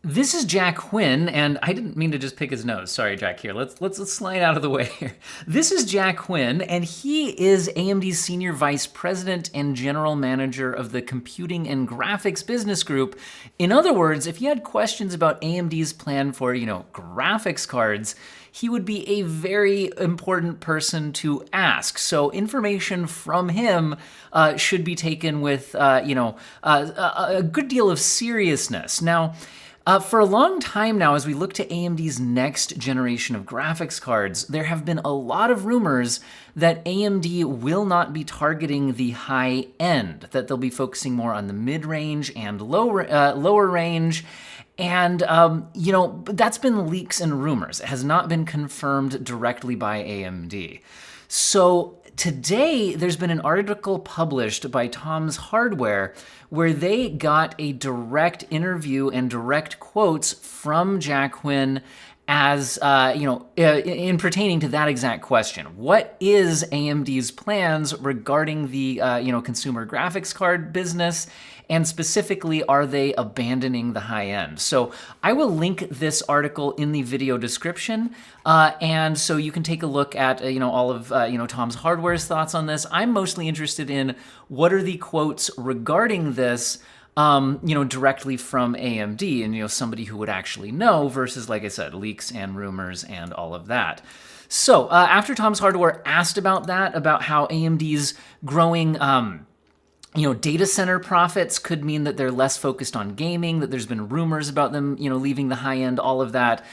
This is Jack Quinn, and I didn't mean to just pick his nose. Sorry, Jack. Here, let's slide out of the way here. This is Jack Quinn, and he is AMD's Senior Vice President and General Manager of the Computing and Graphics Business Group. In other words, if you had questions about AMD's plan for, graphics cards, he would be a very important person to ask. So information from him should be taken with, a good deal of seriousness. Now, for a long time now, as we look to AMD's next generation of graphics cards, there have been a lot of rumors that AMD will not be targeting the high end, that they'll be focusing more on the mid-range and lower range. And, that's been leaks and rumors. It has not been confirmed directly by AMD. So today, there's been an article published by Tom's Hardware where they got a direct interview and direct quotes from Jack Quinn as, in pertaining to that exact question. What is AMD's plans regarding the, consumer graphics card business? And specifically, are they abandoning the high end? So I will link this article in the video description, and so you can take a look at all of Tom's Hardware's thoughts on this. I'm mostly interested in what are the quotes regarding this, directly from AMD and somebody who would actually know versus, like I said, leaks and rumors and all of that. So after Tom's Hardware asked about that, about how AMD's growing data center profits could mean that they're less focused on gaming, that there's been rumors about them, leaving the high end, all of that.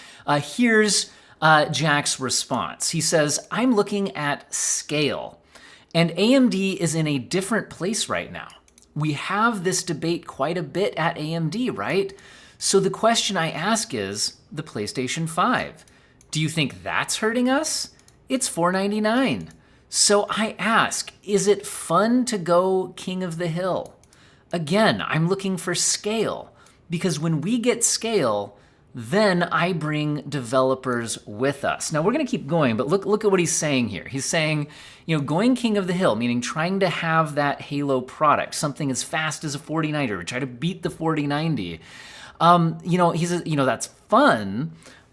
Here's Jack's response. He says, "I'm looking at scale, and AMD is in a different place right now. We have this debate quite a bit at AMD, right? So the question I ask is, the PlayStation 5. Do you think that's hurting us? It's $499. So I ask, is it fun to go king of the hill? Again, I'm looking for scale, because when we get scale, then I bring developers with us." Now, we're going to keep going, but look at what he's saying here. He's saying, going king of the hill, meaning trying to have that Halo product, something as fast as a 4090, or try to beat the 4090. That's fun,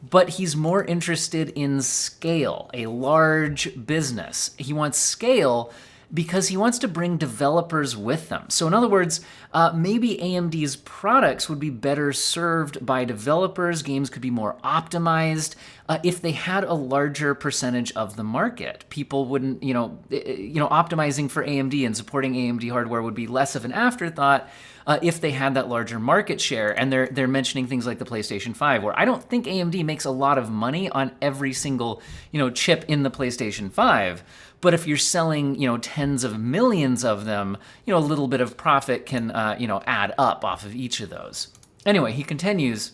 but he's more interested in scale, a large business. He wants scale because he wants to bring developers with them. So in other words, maybe AMD's products would be better served by developers. Games could be more optimized if they had a larger percentage of the market. People wouldn't, optimizing for AMD and supporting AMD hardware would be less of an afterthought if they had that larger market share. And they're mentioning things like the PlayStation 5, where I don't think AMD makes a lot of money on every single, chip in the PlayStation 5. But if you're selling, tens of millions of them, a little bit of profit can, add up off of each of those. Anyway, he continues,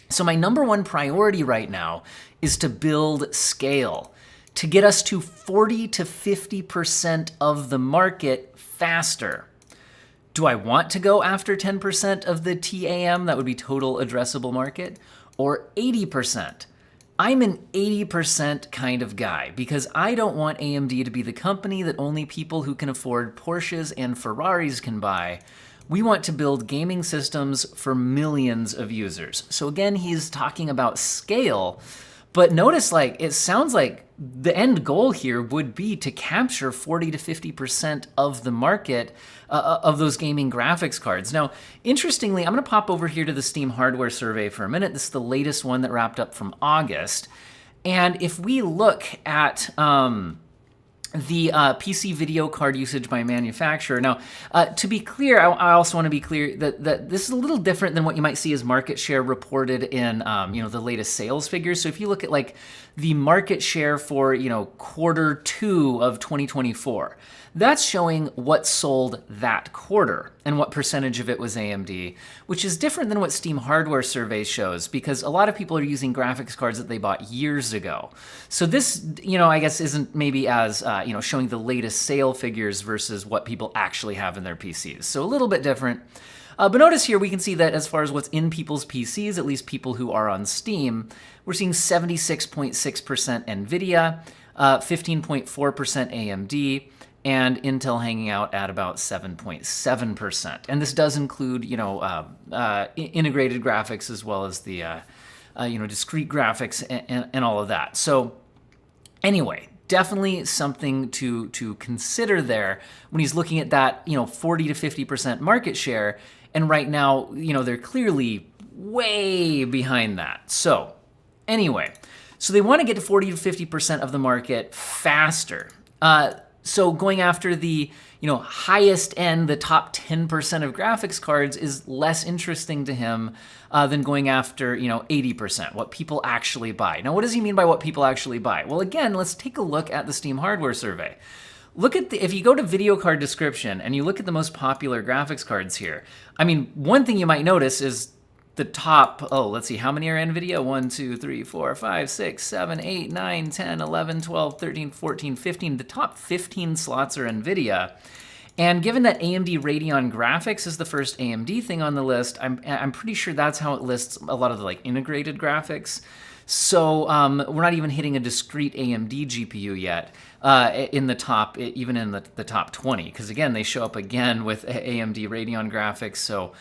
"So my number one priority right now is to build scale, to get us to 40 to 50% of the market faster. Do I want to go after 10% of the TAM, that would be total addressable market, or 80%? I'm an 80% kind of guy because I don't want AMD to be the company that only people who can afford Porsches and Ferraris can buy. We want to build gaming systems for millions of users." So again, he's talking about scale, but notice it sounds like the end goal here would be to capture 40 to 50% of the market of those gaming graphics cards. Now, interestingly, I'm going to pop over here to the Steam hardware survey for a minute. This is the latest one that wrapped up from August. And if we look at the PC video card usage by manufacturer. Now, to be clear, I also want to be clear that this is a little different than what you might see as market share reported in, the latest sales figures. So if you look at the market share for, Q2 of 2024, that's showing what sold that quarter and what percentage of it was AMD, which is different than what Steam hardware survey shows because a lot of people are using graphics cards that they bought years ago. So this, I guess isn't maybe as, showing the latest sale figures versus what people actually have in their PCs. So a little bit different. But notice here we can see that as far as what's in people's PCs, at least people who are on Steam, we're seeing 76.6% NVIDIA, 15.4% AMD, and Intel hanging out at about 7.7%. And this does include, integrated graphics as well as the, discrete graphics and all of that. So anyway, definitely something to consider there when he's looking at that, 40 to 50% market share. And right now, they're clearly way behind that. So anyway, so they want to get to 40 to 50% of the market faster. So going after the highest end, the top 10% of graphics cards is less interesting to him than going after 80%, what people actually buy. Now, what does he mean by what people actually buy? Well, again, let's take a look at the Steam hardware survey. Look at if you go to video card description and you look at the most popular graphics cards here. I mean, one thing you might notice is the top, let's see, how many are NVIDIA? 1, 2, 3, 4, 5, 6, 7, 8, 9, 10, 11, 12, 13, 14, 15. The top 15 slots are NVIDIA. And given that AMD Radeon Graphics is the first AMD thing on the list, I'm pretty sure that's how it lists a lot of the integrated graphics. So we're not even hitting a discrete AMD GPU yet in the top, even in the top 20, because again, they show up again with AMD Radeon Graphics. So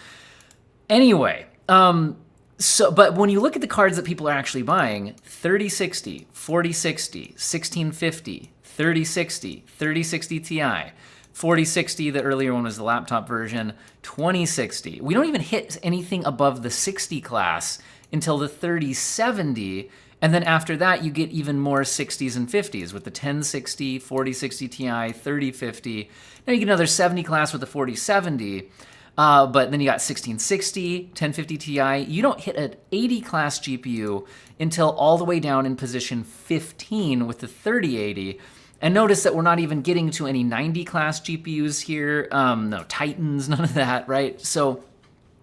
anyway, but when you look at the cards that people are actually buying, 3060, 4060, 1650, 3060, 3060 Ti, 4060, the earlier one was the laptop version, 2060. We don't even hit anything above the 60 class until the 3070, and then after that you get even more 60s and 50s with the 1060, 4060 Ti, 3050. Now you get another 70 class with the 4070. But then you got 1660, 1050 Ti. You don't hit an 80 class GPU until all the way down in position 15 with the 3080. And notice that we're not even getting to any 90 class GPUs here. No Titans, none of that, right? So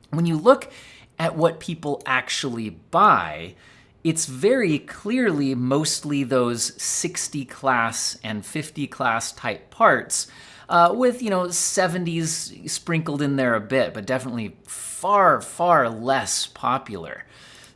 when you look at what people actually buy, it's very clearly mostly those 60 class and 50 class type parts. With 70s sprinkled in there a bit, but definitely far, far less popular.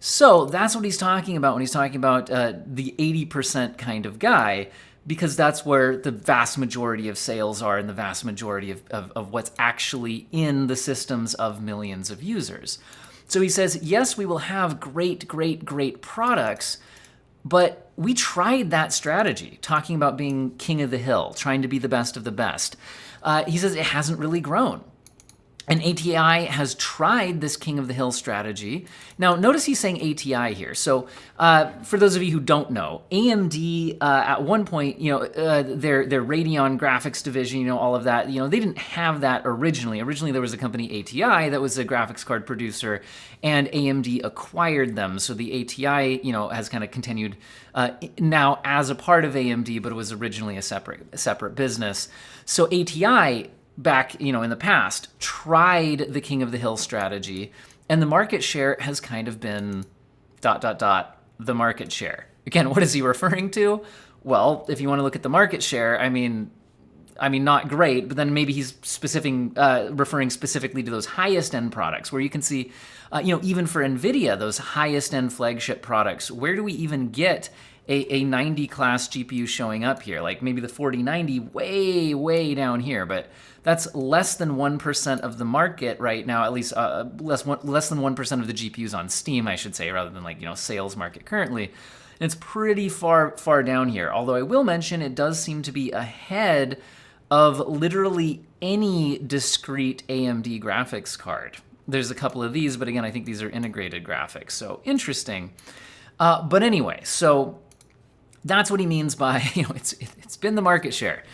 So that's what he's talking about when he's talking about the 80% kind of guy, because that's where the vast majority of sales are and the vast majority of what's actually in the systems of millions of users. So he says, yes, we will have great, great, great products, but we tried that strategy, talking about being king of the hill, trying to be the best of the best. He says it hasn't really grown. And ATI has tried this king of the hill strategy. Now, notice he's saying ATI here. So for those of you who don't know, AMD at one point, their Radeon graphics division, all of that, they didn't have that originally. Originally, there was a company ATI that was a graphics card producer, and AMD acquired them. So the ATI, has kind of continued now as a part of AMD, but it was originally a separate business. So ATI back, in the past, tried the king of the hill strategy, and the market share has kind of been ... the market share. Again, what is he referring to? Well, if you want to look at the market share, I mean, not great, but then maybe he's referring specifically to those highest end products where you can see, even for NVIDIA, those highest end flagship products, where do we even get a 90 class GPU showing up here? Like maybe the 4090 way, way down here, but that's less than 1% of the market right now, at least less than 1% of the GPUs on Steam, I should say, rather than sales market currently. And it's pretty far down here. Although I will mention it does seem to be ahead of literally any discrete AMD graphics card. There's a couple of these, but again, I think these are integrated graphics. So interesting. But anyway, so that's what he means by, it's been the market share.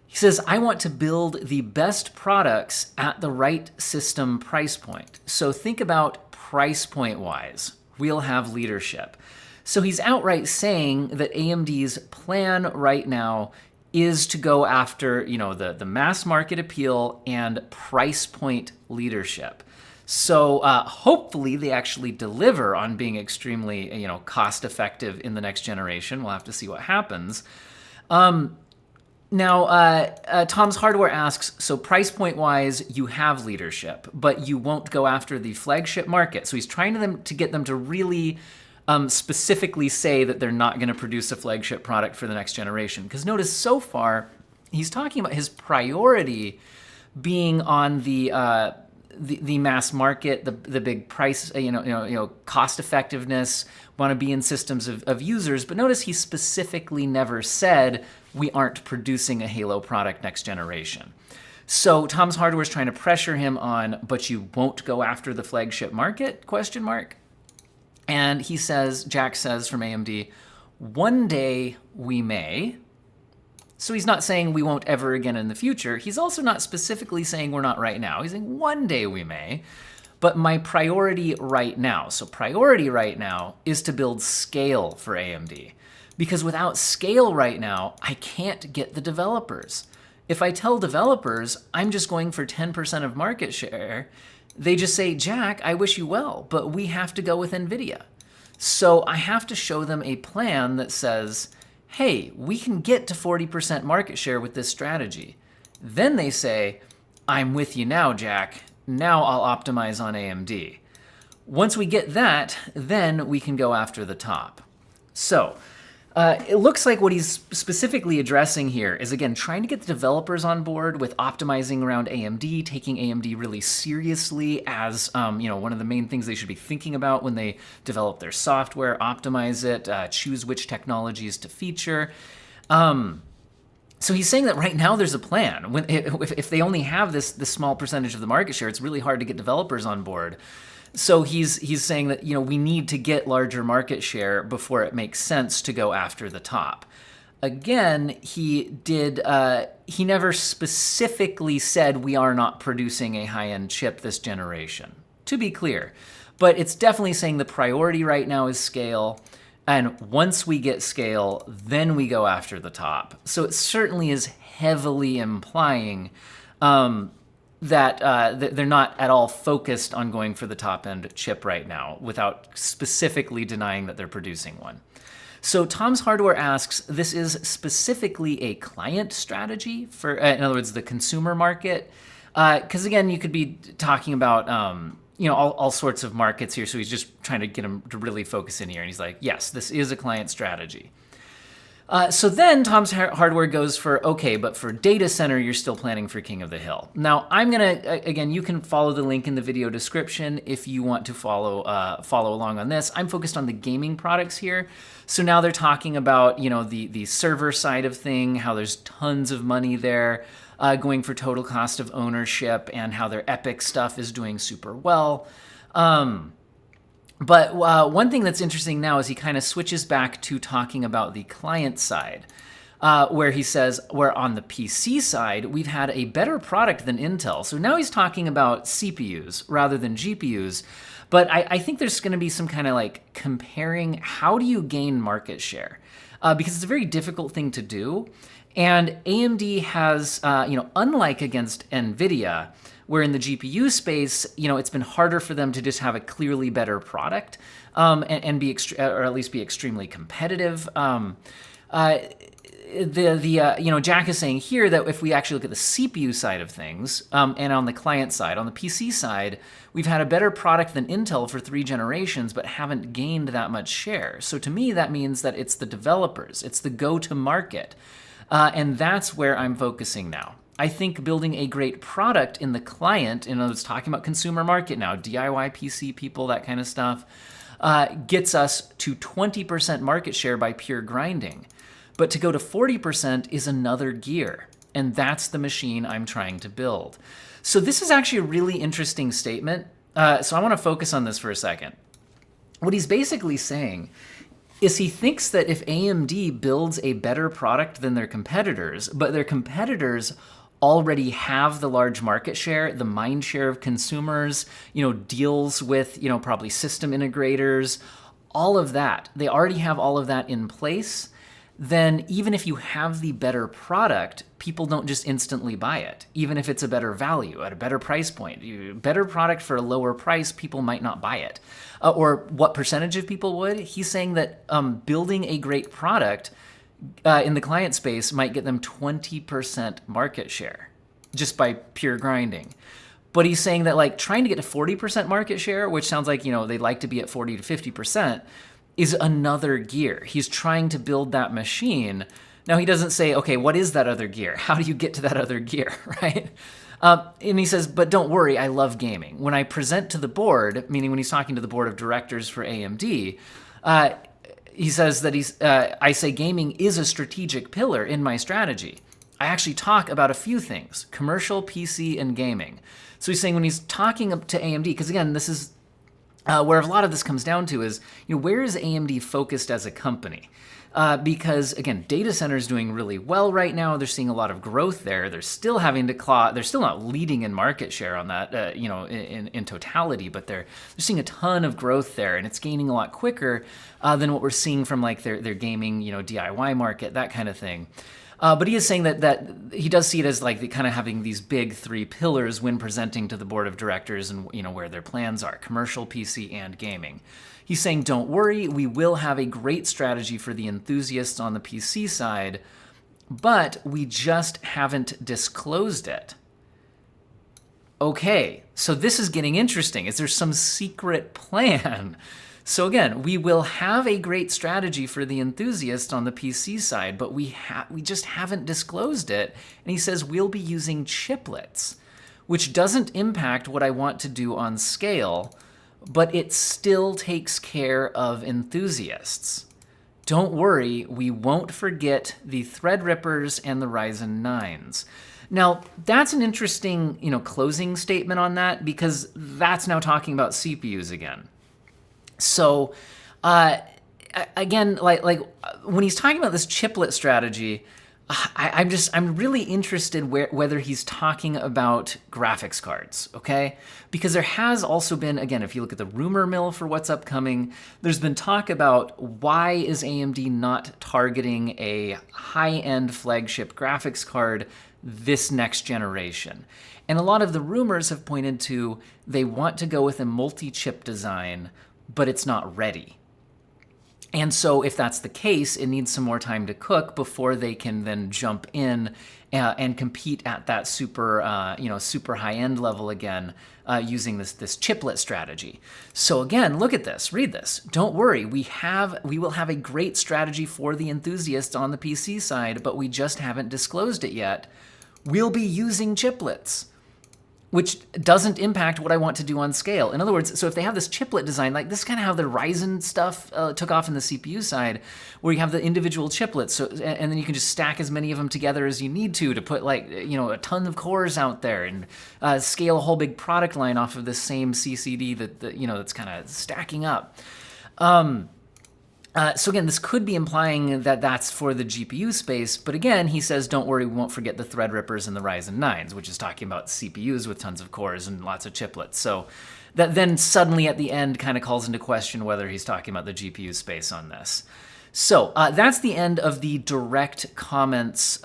He says, I want to build the best products at the right system price point. So think about price point wise, we'll have leadership. So he's outright saying that AMD's plan right now is to go after, the mass market appeal and price point leadership. So hopefully they actually deliver on being extremely, cost effective in the next generation. We'll have to see what happens. Now, Tom's Hardware asks, so price point wise, you have leadership, but you won't go after the flagship market. So he's trying to get them to really specifically say that they're not going to produce a flagship product for the next generation. Because notice so far, he's talking about his priority being on the mass market, the big price, cost effectiveness, want to be in systems of users. But notice he specifically never said we aren't producing a Halo product next generation. So Tom's Hardware is trying to pressure him on, but you won't go after the flagship market? ? And he says, Jack says from AMD, one day we may. So he's not saying we won't ever again in the future. He's also not specifically saying we're not right now. He's saying one day we may, but my priority right now. So priority right now is to build scale for AMD, because without scale right now, I can't get the developers. If I tell developers I'm just going for 10% of market share, they just say, Jack, I wish you well, but we have to go with NVIDIA. So I have to show them a plan that says, hey, we can get to 40% market share with this strategy. Then they say, I'm with you now, Jack. Now I'll optimize on AMD. Once we get that, then we can go after the top. So it looks like what he's specifically addressing here is, again, trying to get the developers on board with optimizing around AMD, taking AMD really seriously as one of the main things they should be thinking about when they develop their software, optimize it, choose which technologies to feature. So he's saying that right now there's a plan. If they only have this small percentage of the market share, it's really hard to get developers on board. So he's saying that we need to get larger market share before it makes sense to go after the top. Again, he never specifically said we are not producing a high-end chip this generation, to be clear. But it's definitely saying the priority right now is scale, and once we get scale, then we go after the top. So it certainly is heavily implying that they're not at all focused on going for the top-end chip right now, without specifically denying that they're producing one. So Tom's Hardware asks, this is specifically a client strategy for, in other words, the consumer market? Because again, you could be talking about all sorts of markets here, so he's just trying to get him to really focus in here, and he's like, yes, this is a client strategy. So then Tom's Hardware goes for, okay, but for data center, you're still planning for King of the Hill. Now, I'm going to, again, you can follow the link in the video description if you want to follow along on this. I'm focused on the gaming products here. So now they're talking about, the server side of thing, how there's tons of money there, going for total cost of ownership, and how their Epic stuff is doing super well. But one thing that's interesting now is he kind of switches back to talking about the client side, where he says, where on the PC side, we've had a better product than Intel. So now he's talking about CPUs rather than GPUs. But I think there's going to be some kind of like comparing how do you gain market share? Because it's a very difficult thing to do. And AMD has, unlike against NVIDIA, where in the GPU space, it's been harder for them to just have a clearly better product and be, or at least be extremely competitive. Jack is saying here that if we actually look at the CPU side of things, and on the client side, on the PC side, we've had a better product than Intel for 3 generations, but haven't gained that much share. So to me, that means that it's the developers, it's the go-to-market. And that's where I'm focusing now. I think building a great product in the client, and I was talking about consumer market now, DIY PC people, that kind of stuff, gets us to 20% market share by pure grinding. But to go to 40% is another gear, and that's the machine I'm trying to build. So this is actually a really interesting statement. So I want to focus on this for a second. What he's basically saying is he thinks that if AMD builds a better product than their competitors, but their competitors already have the large market share, the mind share of consumers, deals with, probably system integrators, all of that. They already have all of that in place. Then even if you have the better product, people don't just instantly buy it, even if it's a better value at a better price point. Better product for a lower price, people might not buy it. Or what percentage of people would? He's saying that building a great product in the client space might get them 20% market share just by pure grinding. But he's saying that like trying to get to 40% market share, which sounds like, they'd like to be at 40 to 50%, is another gear. He's trying to build that machine Now, he doesn't say, okay, what is that other gear? How do you get to that other gear, right? And he says, but don't worry, I love gaming. When I present to the board, meaning when he's talking to the board of directors for AMD, he says that I say gaming is a strategic pillar in my strategy. I actually talk about a few things: commercial, PC, and gaming. So he's saying when he's talking up to AMD, because again, this is where a lot of this comes down to is, where is AMD focused as a company? Because again, data center is doing really well right now. They're seeing a lot of growth there. They're still having to claw. They're still not leading in market share on that, in totality, but they're seeing a ton of growth there, and it's gaining a lot quicker than what we're seeing from like their gaming, DIY market, that kind of thing. But he is saying that he does see it as like the kind of having these big three pillars when presenting to the board of directors and where their plans are: commercial, PC, and gaming. He's saying, don't worry, we will have a great strategy for the enthusiasts on the PC side, but we just haven't disclosed it. Okay, so this is getting interesting. Is there some secret plan? So again, we will have a great strategy for the enthusiast on the PC side, but we just haven't disclosed it. And he says we'll be using chiplets, which doesn't impact what I want to do on scale, but it still takes care of enthusiasts. Don't worry, we won't forget the Threadrippers and the Ryzen 9s. Now, that's an interesting, closing statement on that, because that's now talking about CPUs again. So, again, like when he's talking about this chiplet strategy, I'm really interested whether he's talking about graphics cards, okay? Because there has also been, again, if you look at the rumor mill for what's upcoming, there's been talk about why is AMD not targeting a high-end flagship graphics card this next generation. And a lot of the rumors have pointed to they want to go with a multi-chip design, but it's not ready. And so if that's the case, it needs some more time to cook before they can then jump in and compete at that super, super high-end level again using this chiplet strategy. So again, look at this, read this. Don't worry, we will have a great strategy for the enthusiasts on the PC side, but we just haven't disclosed it yet. We'll be using chiplets, which doesn't impact what I want to do on scale. In other words, so if they have this chiplet design, like this is kind of how the Ryzen stuff took off in the CPU side, where you have the individual chiplets, so and then you can just stack as many of them together as you need to put like, a ton of cores out there and scale a whole big product line off of this same CCD that's kind of stacking up. So again, this could be implying that that's for the GPU space, but again, he says, don't worry, we won't forget the Threadrippers and the Ryzen 9s, which is talking about CPUs with tons of cores and lots of chiplets. So that then suddenly at the end kind of calls into question whether he's talking about the GPU space on this. So that's the end of the direct comments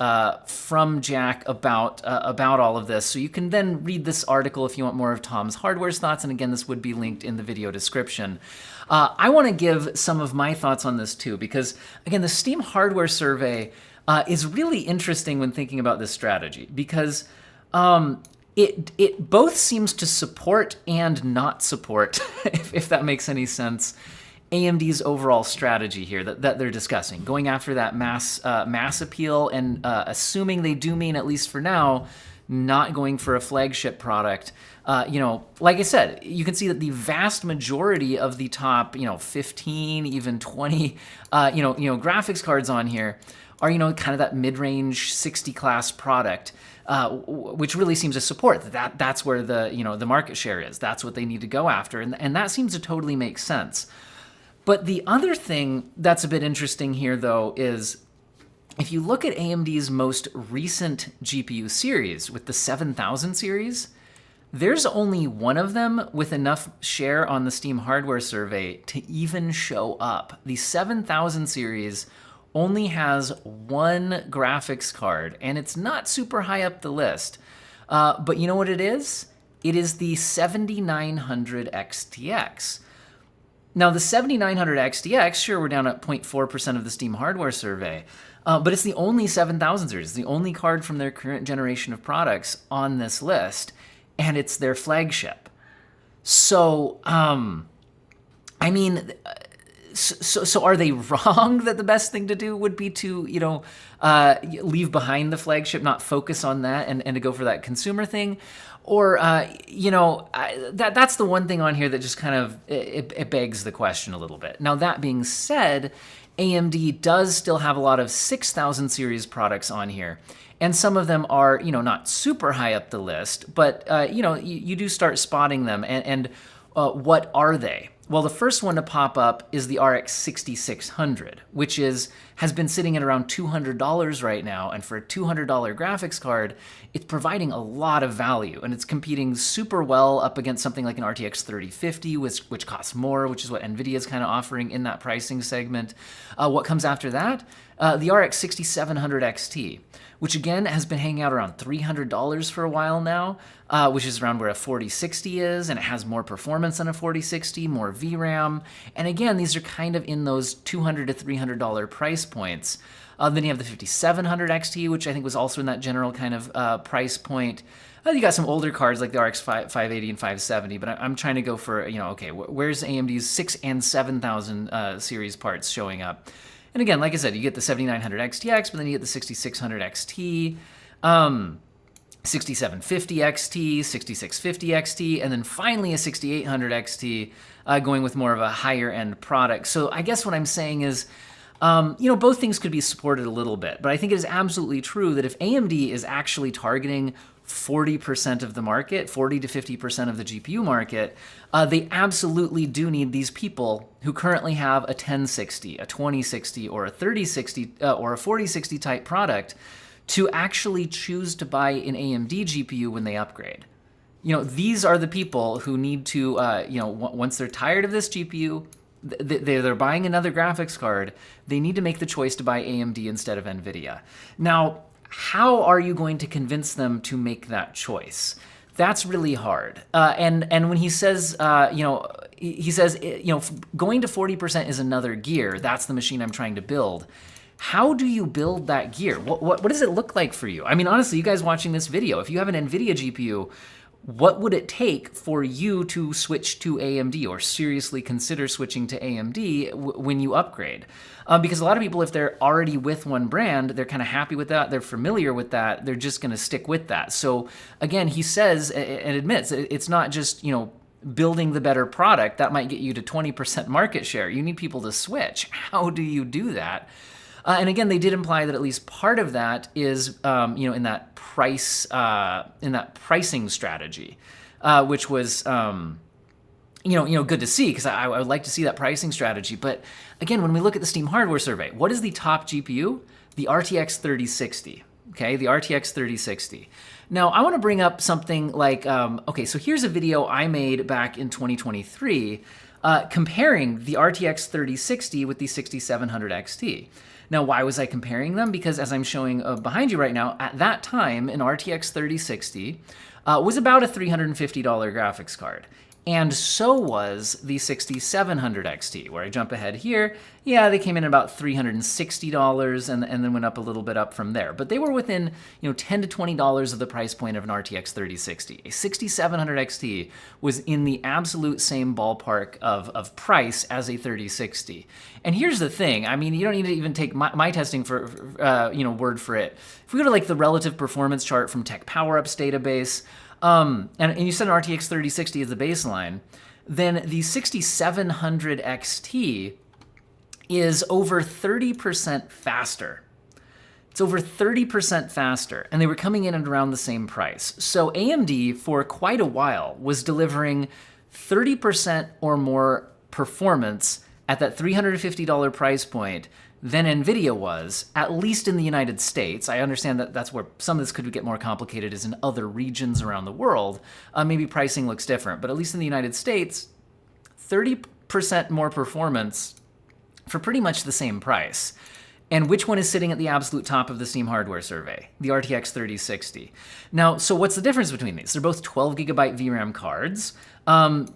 from Jack about all of this. So you can then read this article if you want more of Tom's Hardware's thoughts, and again, this would be linked in the video description. I want to give some of my thoughts on this too, because again, the Steam Hardware Survey is really interesting when thinking about this strategy, because it both seems to support and not support, if that makes any sense, AMD's overall strategy here that they're discussing, going after that mass appeal, and assuming they do mean, at least for now, not going for a flagship product. Like I said, you can see that the vast majority of the top, 15, even 20, graphics cards on here are, kind of that mid-range 60 class product, which really seems to support that. That's where the market share is. That's what they need to go after, and that seems to totally make sense. But the other thing that's a bit interesting here, though, is if you look at AMD's most recent GPU series with the 7000 series, there's only one of them with enough share on the Steam Hardware Survey to even show up. The 7000 series only has one graphics card, and it's not super high up the list. But you know what it is? It is the 7900 XTX. Now, the 7900 XTX, sure, we're down at 0.4% of the Steam Hardware Survey, but it's the only 7000 series, the only card from their current generation of products on this list, and it's their flagship. So, So are they wrong that the best thing to do would be to, leave behind the flagship, not focus on that, and to go for that consumer thing? Or, that's the one thing on here that just kind of, it begs the question a little bit. Now, that being said, AMD does still have a lot of 6000 series products on here. And some of them are, not super high up the list, but, you do start spotting them. And what are they? Well, the first one to pop up is the RX 6600, which has been sitting at around $200 right now. And for a $200 graphics card, it's providing a lot of value. And it's competing super well up against something like an RTX 3050, which costs more, which is what NVIDIA is kind of offering in that pricing segment. What comes after that? The RX 6700 XT, which again has been hanging out around $300 for a while now, which is around where a 4060 is, and it has more performance than a 4060, more VRAM. And again, these are kind of in those $200 to $300 price points. Then you have the 5700 XT, which I think was also in that general kind of price point. You got some older cards like the RX 580 and 570, but I'm trying to go for, okay, where's AMD's 6 and 7000 series parts showing up? And again, like I said, you get the 7900 XTX, but then you get the 6600 XT, 6750 XT, 6650 XT, and then finally a 6800 XT, going with more of a higher end product. So I guess what I'm saying is, both things could be supported a little bit, but I think it is absolutely true that if AMD is actually targeting 40% of the market, 40 to 50% of the GPU market, they absolutely do need these people who currently have a 1060, a 2060, or a 3060, or a 4060 type product to actually choose to buy an AMD GPU when they upgrade. These are the people who need to, once they're tired of this GPU, they're buying another graphics card, they need to make the choice to buy AMD instead of NVIDIA. Now, how are you going to convince them to make that choice? That's really hard. And when he says, he says, going to 40% is another gear. That's the machine I'm trying to build. How do you build that gear? What does it look like for you? I mean, honestly, you guys watching this video, if you have an NVIDIA GPU, what would it take for you to switch to AMD or seriously consider switching to AMD when you upgrade? Because a lot of people, if they're already with one brand, they're kind of happy with that, they're familiar with that, they're just going to stick with that. So again, he says and admits it's not just, building the better product that might get you to 20% market share. You need people to switch. How do you do that? And again, they did imply that at least part of that is, in that pricing strategy, which was, good to see, because I would like to see that pricing strategy. But again, when we look at the Steam hardware survey, what is the top GPU? The RTX 3060. Okay, the RTX 3060. Now, I want to bring up something like, so here's a video I made back in 2023 comparing the RTX 3060 with the 6700 XT. Now, why was I comparing them? Because as I'm showing behind you right now, at that time, an RTX 3060 was about a $350 graphics card. And so was the 6700 XT, where I jump ahead here. Yeah, they came in at about $360 and then went up a little bit up from there. But they were within, $10 to $20 of the price point of an RTX 3060. A 6700 XT was in the absolute same ballpark of price as a 3060. And here's the thing. I mean, you don't need to even take my testing for word for it. If we go to like the relative performance chart from Tech PowerUp's database, and you set an RTX 3060 as the baseline, then the 6700 XT is over 30% faster. It's over 30% faster, and they were coming in at around the same price. So AMD, for quite a while, was delivering 30% or more performance at that $350 price point than NVIDIA was, at least in the United States. I understand that that's where some of this could get more complicated is in other regions around the world. Maybe pricing looks different, but at least in the United States, 30% more performance for pretty much the same price. And which one is sitting at the absolute top of the Steam hardware survey? The RTX 3060. Now, so what's the difference between these? They're both 12 gigabyte VRAM cards, but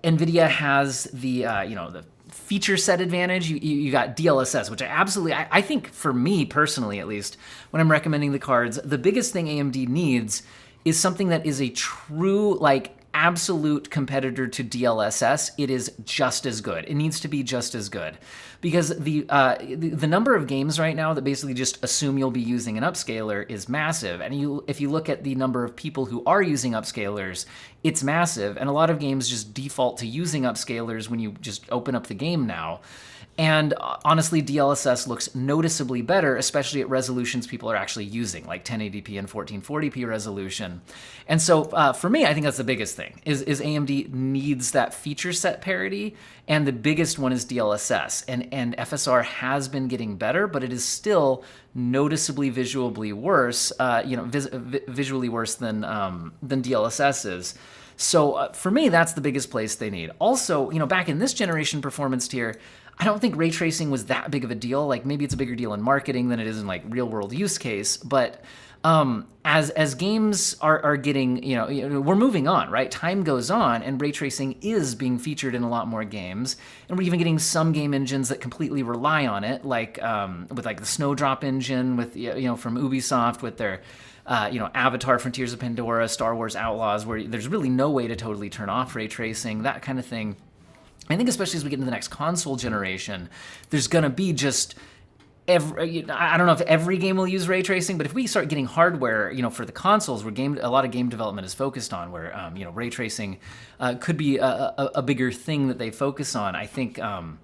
NVIDIA has the feature set advantage. You got DLSS, which I think for me personally, at least, when I'm recommending the cards, the biggest thing AMD needs is something that is a true, absolute competitor to DLSS, it is just as good. It needs to be just as good, because the number of games right now that basically just assume you'll be using an upscaler is massive. And if you look at the number of people who are using upscalers, it's massive. And a lot of games just default to using upscalers when you just open up the game now. And honestly, DLSS looks noticeably better, especially at resolutions people are actually using, like 1080p and 1440p resolution. And so for me, I think that's the biggest thing, is AMD needs that feature set parity, and the biggest one is DLSS. And FSR has been getting better, but it is still noticeably visually worse, visually worse than DLSS is. So for me, that's the biggest place they need. Also, back in this generation performance tier, I don't think ray tracing was that big of a deal. Like, maybe it's a bigger deal in marketing than it is in like real world use case. But as games are getting, we're moving on, right? Time goes on, and ray tracing is being featured in a lot more games, and we're even getting some game engines that completely rely on it, like with like the Snowdrop engine with from Ubisoft with their Avatar, Frontiers of Pandora, Star Wars Outlaws, where there's really no way to totally turn off ray tracing, that kind of thing. I think especially as we get into the next console generation, there's going to be just I don't know if every game will use ray tracing, but if we start getting hardware, for the consoles where a lot of game development is focused on, where ray tracing could be a bigger thing that they focus on, I think that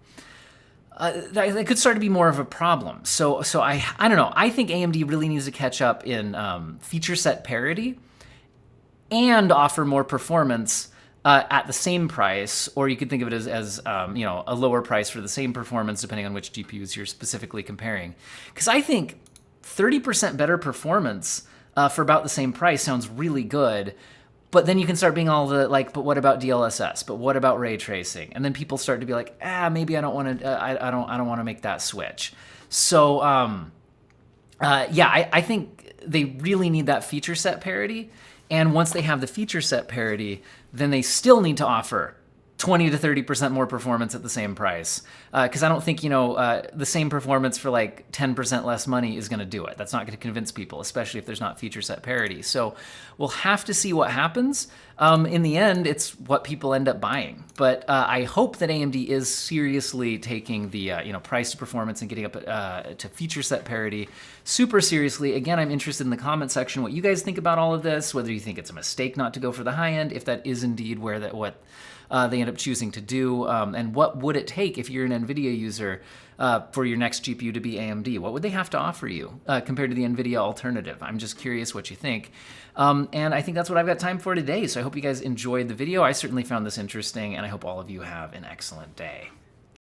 could start to be more of a problem. So I don't know. I think AMD really needs to catch up in feature set parity and offer more performance at the same price, or you could think of it as a lower price for the same performance, depending on which GPUs you're specifically comparing. Because I think 30% better performance for about the same price sounds really good, but then you can start being all the like, but what about DLSS? But what about ray tracing? And then people start to be like, maybe I don't want to. I don't want to make that switch. So I think they really need that feature set parity. And once they have the feature set parity, then they still need to offer 20 to 30% more performance at the same price. Because I don't think, the same performance for like 10% less money is going to do it. That's not going to convince people, especially if there's not feature set parity. So we'll have to see what happens. In the end, it's what people end up buying. But I hope that AMD is seriously taking the price to performance and getting up to feature set parity super seriously. Again, I'm interested in the comment section what you guys think about all of this, whether you think it's a mistake not to go for the high end, if that is indeed what they end up choosing to do, and what would it take if you're an NVIDIA user for your next GPU to be AMD? What would they have to offer you compared to the NVIDIA alternative? I'm just curious what you think. And I think that's what I've got time for today. So I hope you guys enjoyed the video. I certainly found this interesting, and I hope all of you have an excellent day.